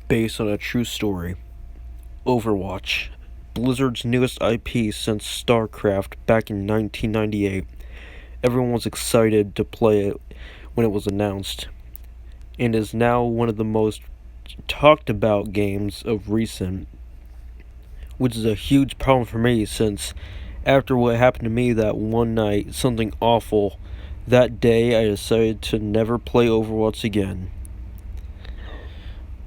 based on a true story. Overwatch, Blizzard's newest IP since StarCraft back in 1998. Everyone was excited to play it when it was announced, and is now one of the most talked about games of recent, which is a huge problem for me since after what happened to me that one night, something awful, that day I decided to never play Overwatch again.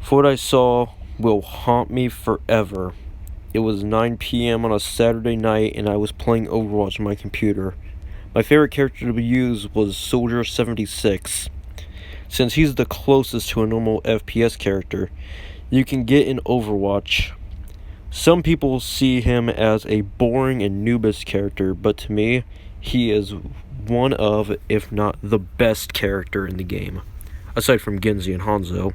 For what I saw will haunt me forever. It was 9 p.m. on a Saturday night and I was playing Overwatch on my computer. My favorite character to use was Soldier 76. Since he's the closest to a normal FPS character you can get in Overwatch. Some people see him as a boring and noobish character, but to me, he is one of, if not the best character in the game, aside from Genji and Hanzo.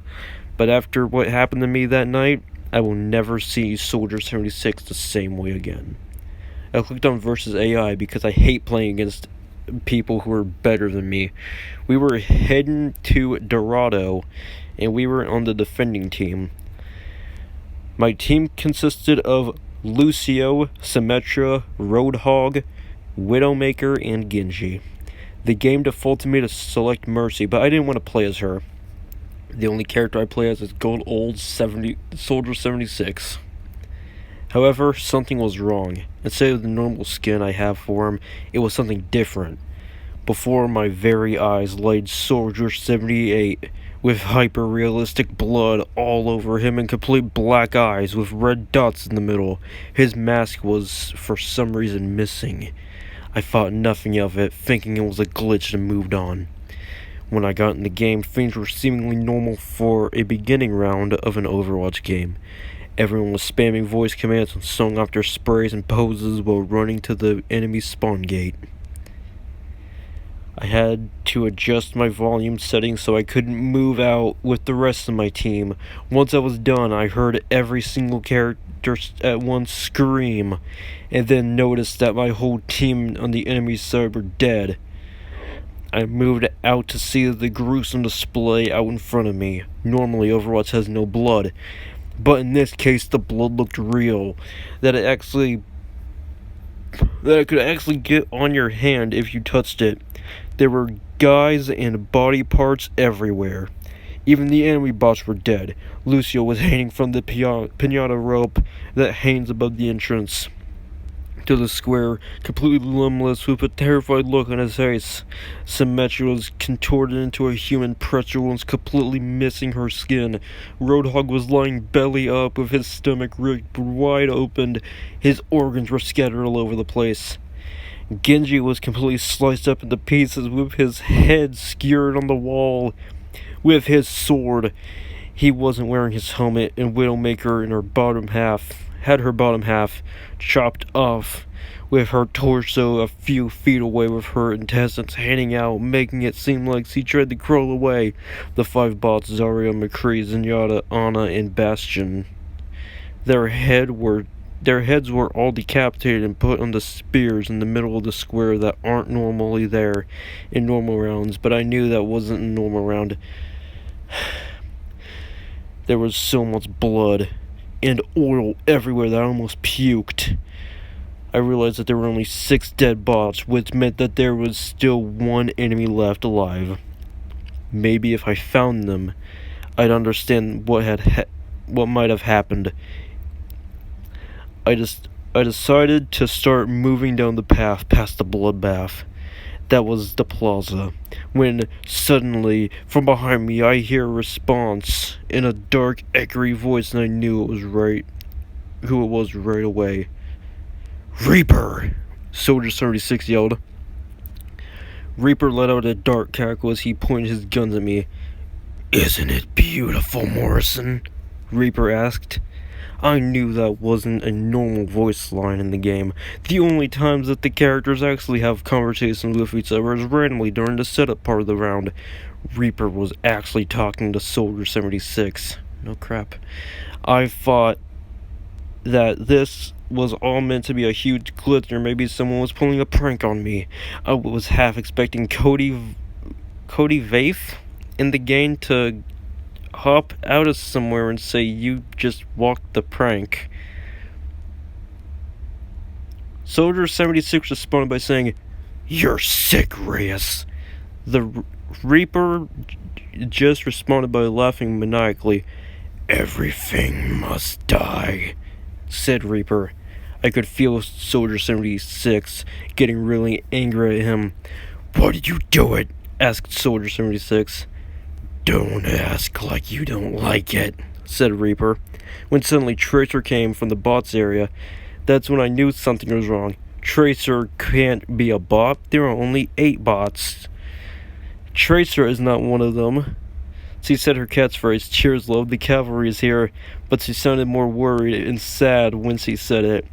But after what happened to me that night, I will never see Soldier 76 the same way again. I clicked on Versus AI because I hate playing against people who are better than me. We were heading to Dorado, and we were on the defending team. My team consisted of Lucio, Symmetra, Roadhog, Widowmaker, and Genji. The game defaulted me to select Mercy, but I didn't want to play as her. The only character I play as is Gold Old Soldier 76. However, something was wrong. Instead of the normal skin I have for him, it was something different. Before my very eyes laid Soldier 78 with hyper-realistic blood all over him and complete black eyes with red dots in the middle. His mask was, for some reason, missing. I thought nothing of it, thinking it was a glitch and moved on. When I got in the game, things were seemingly normal for a beginning round of an Overwatch game. Everyone was spamming voice commands and song off their sprays and poses while running to the enemy spawn gate. I had to adjust my volume settings so I couldn't move out with the rest of my team. Once I was done, I heard every single character at once scream, and then noticed that my whole team on the enemy side were dead. I moved out to see the gruesome display out in front of me. Normally, Overwatch has no blood, but in this case, the blood looked real. That it could actually get on your hand if you touched it. There were guys and body parts everywhere. Even the enemy bots were dead. Lucio was hanging from the pinata rope that hangs above the entrance to the square, completely limbless with a terrified look on his face. Symmetra was contorted into a human pretzel and was completely missing her skin. Roadhog was lying belly up with his stomach ripped wide open. His organs were scattered all over the place. Genji was completely sliced up into pieces with his head skewered on the wall with his sword. He wasn't wearing his helmet, and Widowmaker in her bottom half had her bottom half chopped off, with her torso a few feet away with her intestines hanging out, making it seem like she tried to crawl away. The five bots, Zarya, McCree, Zenyatta, Ana, and Bastion, their heads were all decapitated and put on the spears in the middle of the square that aren't normally there in normal rounds, but I knew that wasn't a normal round. There was so much blood and oil everywhere that I almost puked. I realized that there were only 6 dead bots, which meant that there was still one enemy left alive. Maybe if I found them, I'd understand what might have happened. I decided to start moving down the path past the bloodbath. That was the plaza, when suddenly, from behind me, I hear a response in a dark, echoey voice, and I knew who it was right away. "Reaper!" Soldier 76 yelled. Reaper let out a dark cackle as he pointed his guns at me. "Isn't it beautiful, Morrison?" Reaper asked. I knew that wasn't a normal voice line in the game. The only times that the characters actually have conversations with each other is randomly during the setup part of the round. Reaper was actually talking to Soldier 76. No crap. I thought that this was all meant to be a huge glitch, or maybe someone was pulling a prank on me. I was half expecting Cody Vaith in the game to hop out of somewhere and say you just walked the prank. Soldier 76 responded by saying, "You're sick, Reyes." The Reaper just responded by laughing maniacally. "Everything must die," said Reaper. I could feel Soldier 76 getting really angry at him. "Why did you do it?" asked Soldier 76. "Don't ask like you don't like it," said Reaper. When suddenly Tracer came from the bots area, that's when I knew something was wrong. Tracer can't be a bot. There are only 8 bots. Tracer is not one of them. She said her catchphrase, "Cheers, love, the cavalry is here," but she sounded more worried and sad when she said it.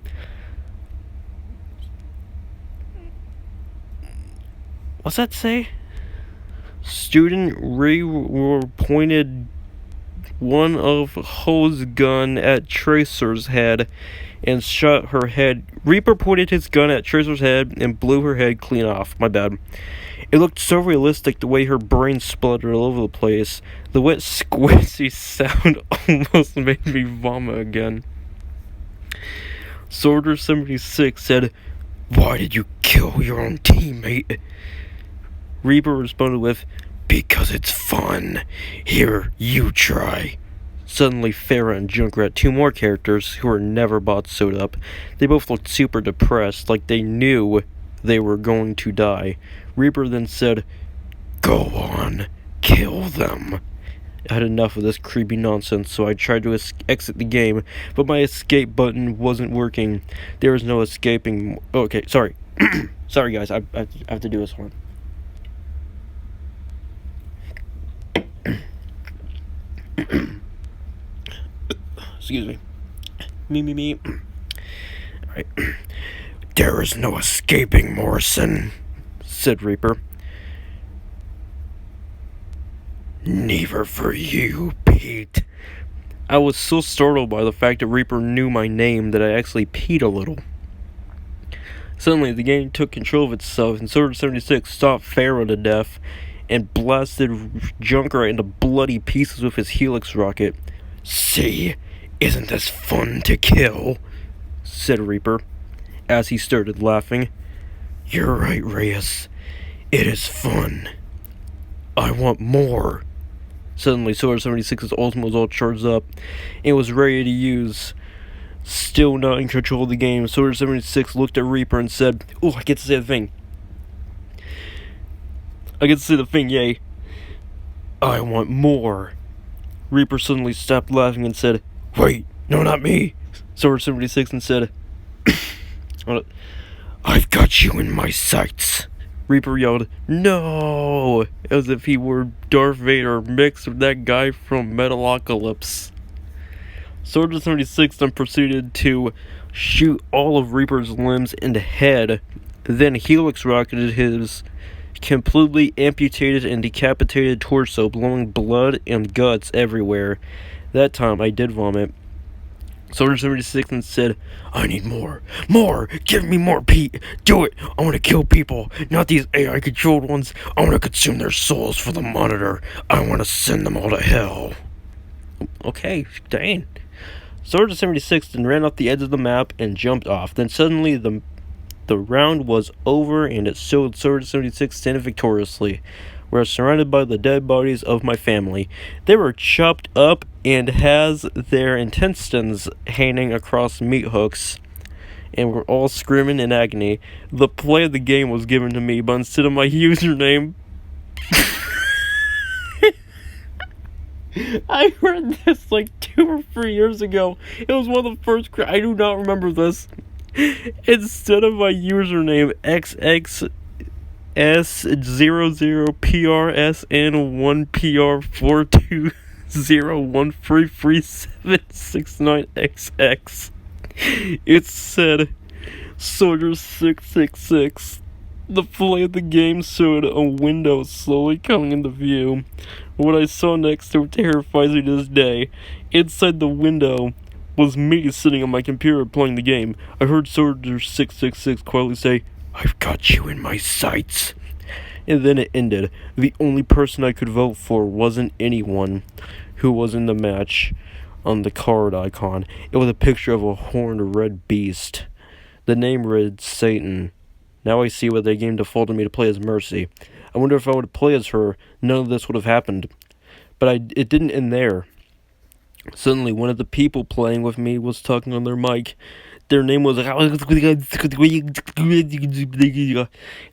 What's that say? Student pointed one of Ho's gun at Tracer's head and shot her head. Reaper pointed his gun at Tracer's head and blew her head clean off. My bad. It looked so realistic the way her brain spluttered all over the place. The wet squishy sound almost made me vomit again. Soldier 76 said, "Why did you kill your own teammate?" Reaper responded with, "Because it's fun. Here, you try." Suddenly, Farah and Junkrat, 2 more characters who were never bots, showed up. They both looked super depressed, like they knew they were going to die. Reaper then said, "Go on, kill them." I had enough of this creepy nonsense, so I tried to exit the game, but my escape button wasn't working. There was no escaping. Okay, sorry. Sorry, guys, I have to do this one. Excuse me. Me. Alright. "There is no escaping, Morrison," said Reaper. "Neither for you, Pete." I was so startled by the fact that Reaper knew my name that I actually peed a little. Suddenly, the game took control of itself, and Soldier 76 stopped Farah to death and blasted Junkrat into bloody pieces with his Helix rocket. "See, isn't this fun to kill?" said Reaper, as he started laughing. "You're right, Reyes. It is fun. I want more." Suddenly, Soldier 76's ultimate was all charged up and was ready to use. Still not in control of the game, Soldier 76 looked at Reaper and said, "Oh, I get to say the thing. Yay. I want more." Reaper suddenly stopped laughing and said, "Wait, no, not me." Soldier 76 and said, "I've got you in my sights." Reaper yelled, "No!" as if he were Darth Vader mixed with that guy from Metalocalypse. Soldier 76 then proceeded to shoot all of Reaper's limbs and head, then Helix rocketed his completely amputated and decapitated torso, blowing blood and guts everywhere. That time I did vomit. Soldier 76 then said, "I need more. More! Give me more, Pete! Do it! I want to kill people, not these AI-controlled ones. I want to consume their souls for the monitor. I want to send them all to hell." Okay, dang. Soldier 76 then ran off the edge of the map and jumped off. Then suddenly the round was over and it showed Soldier 76 standing victoriously. We are surrounded by the dead bodies of my family. They were chopped up and has their intestines hanging across meat hooks, and we're all screaming in agony. The play of the game was given to me, but instead of my username, I read this like 2 or 3 years ago. It was one of the first. I do not remember this. Instead of my username XXS00PRSN1PR420133769XX, it said Soldier 666. The play of the game showed a window slowly coming into view. What I saw next terrifies me to this day. Inside the window was me sitting on my computer playing the game. I heard Soldier 666 quietly say, "I've got you in my sights." And then it ended. The only person I could vote for wasn't anyone who was in the match on the card icon. It was a picture of a horned red beast. The name read Satan. Now I see why the game defaulted me to play as Mercy. I wonder if I would play as her, none of this would have happened. But it didn't end there. Suddenly, one of the people playing with me was talking on their mic. Their name was...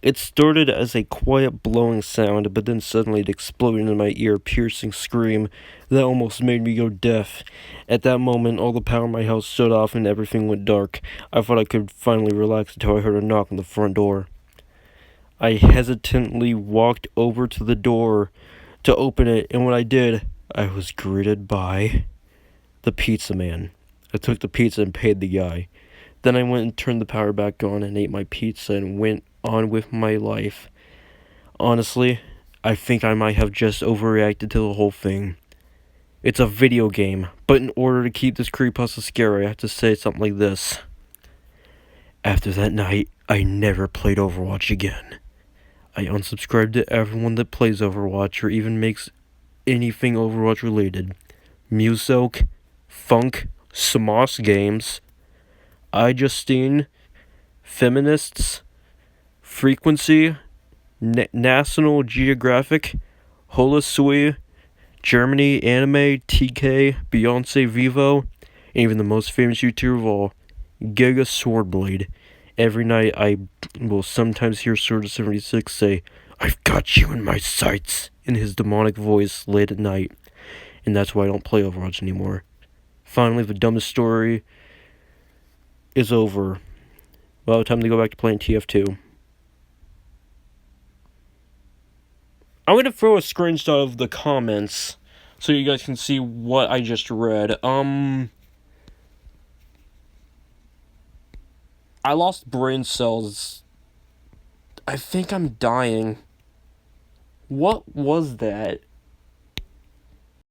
It started as a quiet blowing sound, but then suddenly it exploded in my ear, piercing scream that almost made me go deaf. At that moment, all the power in my house shut off and everything went dark. I thought I could finally relax until I heard a knock on the front door. I hesitantly walked over to the door to open it, and when I did, I was greeted by the pizza man. I took the pizza and paid the guy. Then I went and turned the power back on and ate my pizza and went on with my life. Honestly, I think I might have just overreacted to the whole thing. It's a video game, but in order to keep this creepypasta scary, I have to say something like this. After that night, I never played Overwatch again. I unsubscribed to everyone that plays Overwatch or even makes anything Overwatch related. Musoke, Funk, Samos Games, iJustine, Feminists, Frequency, National Geographic, Holosui, Germany Anime, TK, Beyonce Vivo, and even the most famous YouTuber of all, Giga Swordblade. Every night I will sometimes hear Sword76 say, "I've got you in my sights," in his demonic voice late at night. And that's why I don't play Overwatch anymore. Finally, the dumbest story is over. Well, time to go back to playing TF2. I'm going to throw a screenshot of the comments so you guys can see what I just read. I lost brain cells. I think I'm dying. What was that?